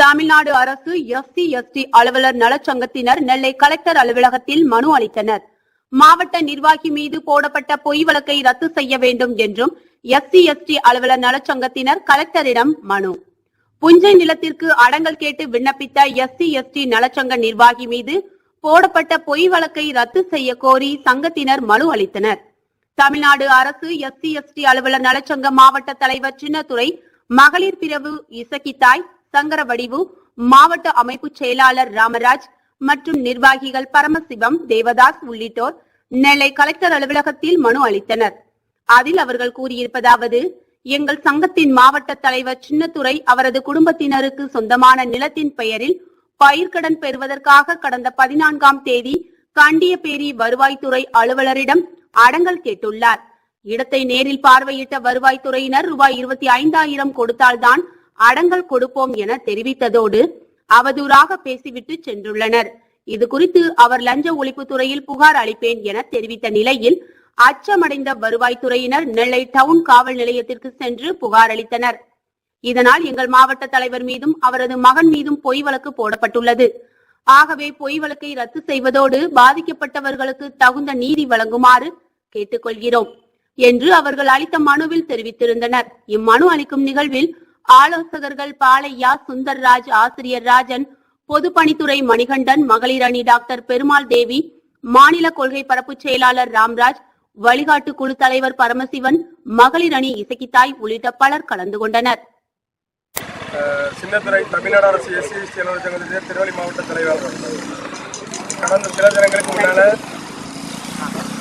தமிழ்நாடு அரசு SC/ST அலுவலர் நலச்சங்கத்தினர் நெல்லை collector அலுவலகத்தில் மனு அளித்தனர். மாவட்ட நிர்வாகி மீது போடப்பட்ட பொய் வழக்கை ரத்து செய்ய வேண்டும் என்றும் SC/ST அலுவலர் நலச்சங்கத்தினர் கலெக்டரிடம் மனு. புஞ்சை நிலத்திற்கு அடங்கல் கேட்டு விண்ணப்பித்த SC/ST நலச்சங்க நிர்வாகி மீது போடப்பட்ட பொய் வழக்கை ரத்து செய்ய கோரி சங்கத்தினர் மனு அளித்தனர். தமிழ்நாடு அரசு SC/ST அலுவலர் நலச்சங்க மாவட்ட தலைவர் சின்னத்துரை, மகளிர் பிரிவு இசக்கித்தாய், சங்கரவடிவு, மாவட்ட அமைப்பு செயலாளர் ராமராஜ் மற்றும் நிர்வாகிகள் பரமசிவம், தேவதாஸ் உள்ளிட்டோர் நெல்லை கலெக்டர் அலுவலகத்தில் மனு அளித்தனர். அதில் அவர்கள் கூறியிருப்பதாவது: எங்கள் சங்கத்தின் மாவட்ட தலைவர் சின்னத்துரை அவரது குடும்பத்தினருக்கு சொந்தமான நிலத்தின் பெயரில் பயிர்க்கடன் பெறுவதற்காக கடந்த 14ஆம் தேதி கண்டியப்பேரி வருவாய்த்துறை அலுவலரிடம் அடங்கல் கேட்டுள்ளார். இடத்தை நேரில் பார்வையிட்ட வருவாய்த்துறையினர் ரூபாய் 25,000 கொடுத்தால்தான் அடங்கல் கொடுப்போம் என தெரிவித்ததோடு அவதூறாக பேசிவிட்டு சென்றுள்ளனர். இது குறித்து அவர் லஞ்ச ஒழிப்புத்துறையில் புகார் அளிப்பேன் என தெரிவித்த நிலையில் அச்சமடைந்த வருவாய்த்துறையினர் நெல்லை டவுன் காவல் நிலையத்திற்கு சென்று புகார் அளித்தனர். இதனால் எங்கள் மாவட்ட தலைவர் மீதும் அவரது மகன் மீதும் பொய் வழக்கு போடப்பட்டுள்ளது. ஆகவே பொய் வழக்கை ரத்து செய்வதோடு பாதிக்கப்பட்டவர்களுக்கு தகுந்த நீதி வழங்குமாறு கேட்டுக்கொள்கிறோம் என்று அவர்கள் அளித்த மனுவில் தெரிவித்திருந்தனர். இம்மனு அளிக்கும் நிகழ்வில் ஆலோசகர்கள் பாலையா, சுந்தர்ராஜ், ஆசிரியர் ராஜன், பொதுப்பணித்துறை மணிகண்டன், மகளிர் அணி டாக்டர் பெருமாள் தேவி, மாநில கொள்கை பரப்பு செயலாளர் ராம்ராஜ், வழிகாட்டு குழு தலைவர் பரமசிவன், மகளிர் அணி இசக்கித்தாய் உள்ளிட்ட பலர் கலந்து கொண்டனர். சின்னத்துரை தமிழ்நாடு அரசு SC/ST சங்கத்தின் திருவள்ளி மாவட்ட தலைவர். கடந்த சில தினங்களுக்கு முன்னால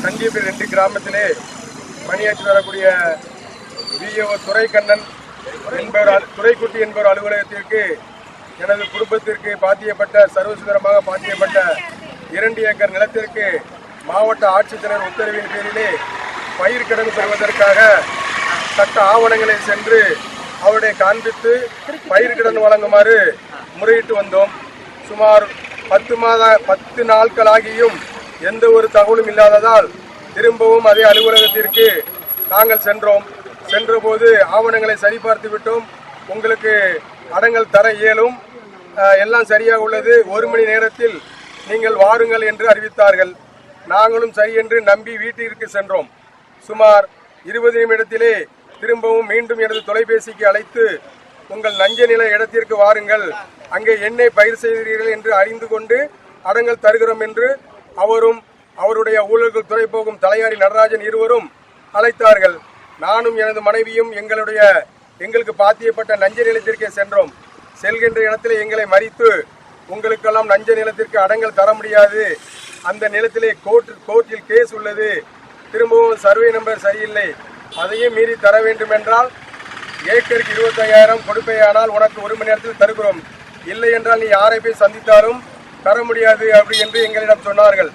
கண்டியப்பேரி 2 கிராமத்திலே பணியாற்றி வரக்கூடிய VO துரைக்கண்ணன் என்பவர், துரைக்குட்டி என்பவர் அலுவலகத்திற்கு எனது குடும்பத்திற்கு பாத்தியப்பட்ட சர்வசுதரமாக பாத்தியப்பட்ட 2 ஏக்கர் நிலத்திற்கு மாவட்ட ஆட்சித்தலைவர் உத்தரவின் பேரிலே பயிர்க்கடன் பெறுவதற்காக சட்ட ஆவணங்களை சென்று அவருடைய காண்பித்து பயிர்க்கடன் வழங்குமாறு முறையிட்டு வந்தோம். சுமார் 10 நாட்களாகியும் எந்த ஒரு தகவலும் இல்லாததால் திரும்பவும் அதே அலுவலகத்திற்கு நாங்கள் சென்றபோது ஆவணங்களை சரிபார்த்து விட்டோம், உங்களுக்கு அடங்கல் தர இயலும், எல்லாம் சரியாக உள்ளது, 1 மணி நேரத்தில் நீங்கள் வாருங்கள் என்று அறிவித்தார்கள். நாங்களும் சரி என்று நம்பி வீட்டிற்கு சென்றோம். சுமார் 20 நிமிடத்திலே திரும்பவும் மீண்டும் எனது தொலைபேசிக்கு அழைத்து, உங்கள் நஞ்ச நில இடத்திற்கு வாருங்கள், அங்கே என்ன பயிர் செய்கிறீர்கள் என்று அறிந்து கொண்டு அடங்கல் தருகிறோம் என்று அவரும் அவருடைய ஊழல்கள் துறை போகும் தலையாரி நடராஜன் இருவரும் அழைத்தார்கள். நானும் எனது மனைவியும் எங்களுக்கு பாத்தியப்பட்ட நஞ்ச நிலத்திற்கே சென்றோம். செல்கின்ற இடத்திலே எங்களை மறித்து, உங்களுக்கெல்லாம் நஞ்ச நிலத்திற்கு அடங்கல் தர முடியாது, அந்த நிலத்திலே கோர்ட்டில் கேஸ் உள்ளது, திரும்பவும் சர்வே நம்பர் சரியில்லை, அதையும் மீறி தர வேண்டும் என்றால் ஏக்கருக்கு 25,000 கொடுப்பேயானால் உனக்கு 1 மணி நேரத்தில் தருகிறோம், இல்லை என்றால் நீ யாரை போய் சந்தித்தாலும் தர முடியாது அப்படி என்று எங்களிடம் சொன்னார்கள்.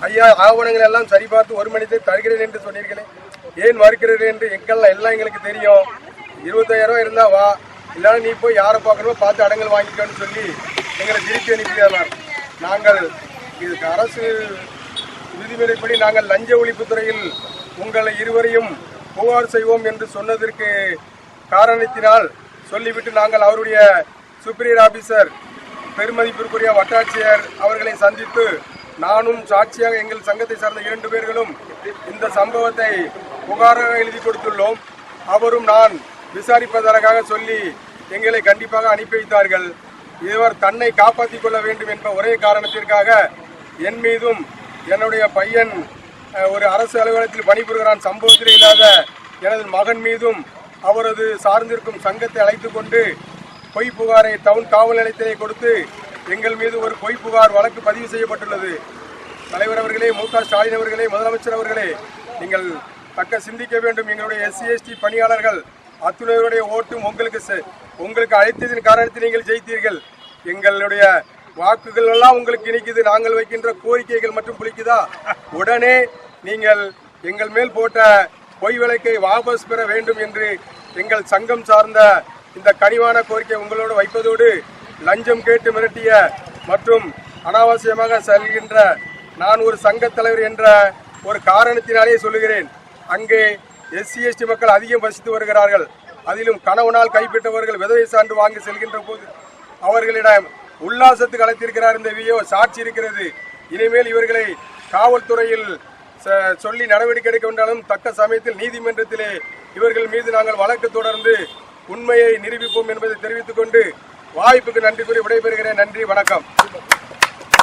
ஐயா, ஆவணங்கள் எல்லாம் சரிபார்த்து 1 மணி நேரத்தில் தருகிறேன் என்று சொன்னீர்களே, ஏன் மறுக்கிறீர்கள் என்று எல்லாம் எங்களுக்கு தெரியும், 25,000 இருந்தா வா, இல்லைன்னா நீ போய் யாரை பார்க்கணுமோ பார்த்து அடங்கல் வாங்கிக்கோன்னு சொல்லி எங்களை திருப்பி அனுப்பினார். நாங்கள் இதுக்கு அரசு விதிமுறைப்படி நாங்கள் லஞ்ச ஒழிப்புத்துறையில் உங்களை இருவரையும் புகார் செய்வோம் என்று சொன்னதற்கு காரணத்தினால் சொல்லிவிட்டு நாங்கள் அவருடைய சுப்பீரியர் ஆபீசர் பெருமதிப்பிற்குரிய வட்டாட்சியர் அவர்களை சந்தித்து, நானும் சாட்சியாக எங்கள் சங்கத்தை சார்ந்த 2 பேர்களும் இந்த சம்பவத்தை புகாராக எழுதி கொடுத்துள்ளோம். அவரும் நான் விசாரிப்பதற்காக சொல்லி எங்களை கண்டிப்பாக அனுப்பி வைத்தார்கள். இவர் தன்னை காப்பாற்றிக் கொள்ள வேண்டும் என்ற ஒரே காரணத்திற்காக என் மீதும் என்னுடைய பையன் ஒரு அரசு அலுவலகத்தில் பணிபுரிகிறான் சம்பவத்தில் இல்லாத எனது மகன் மீதும் அவரது சார்ந்திருக்கும் சங்கத்தை அழைத்து கொண்டு பொய் புகாரை டவுன் காவல் நிலையத்திலே கொடுத்து எங்கள் மீது ஒரு பொய் புகார் வழக்கு பதிவு செய்யப்பட்டுள்ளது. தலைவர் அவர்களே, மு.க. ஸ்டாலின் அவர்களே, முதலமைச்சர் அவர்களே, நீங்கள் தக்க சிந்திக்க வேண்டும். எங்களுடைய SC/ST பணியாளர்கள் அத்துணையருடைய ஓட்டும் உங்களுக்கு அழைத்ததின் காரணத்தில் நீங்கள் ஜெயித்தீர்கள். எங்களுடைய வாக்குகள் எல்லாம் உங்களுக்கு இனிக்குது. நாங்கள் வைக்கின்ற கோரிக்கைகள் மற்றும் புளிக்குதா? உடனே நீங்கள் எங்கள் மேல் போட்ட பொய் வழக்கை வாபஸ் பெற வேண்டும் என்று எங்கள் சங்கம் சார்ந்த இந்த கனிவான கோரிக்கை உங்களோடு வைப்பதோடு, லஞ்சம் கேட்டு மிரட்டிய மற்றும் அனாவசியமாக செல்கின்ற நான் ஒரு சங்க தலைவர் என்ற ஒரு காரணத்தினாலே சொல்லுகிறேன். அங்கே SC/ST மக்கள் அதிகம் வசித்து வருகிறார்கள். அதிலும் கணவனால் கைப்பற்றவர்கள் விதவை சான்று வாங்கி செல்கின்ற போது அவர்களிடம் உல்லாசத்துக்கு அழைத்திருக்கிறார். இந்த விஓ சாட்சி இருக்கிறது. இனிமேல் இவர்களை காவல்துறையில் சொல்லி நடவடிக்கை எடுக்க வேண்டாலும் தக்க சமயத்தில் நீதிமன்றத்திலே இவர்கள் மீது நாங்கள் வழக்கு தொடர்ந்து உண்மையை நிரூபிப்போம் என்பதை தெரிவித்துக் கொண்டு வாய்ப்புக்கு நன்றி கூறி விடைபெறுகிறேன். நன்றி, வணக்கம்.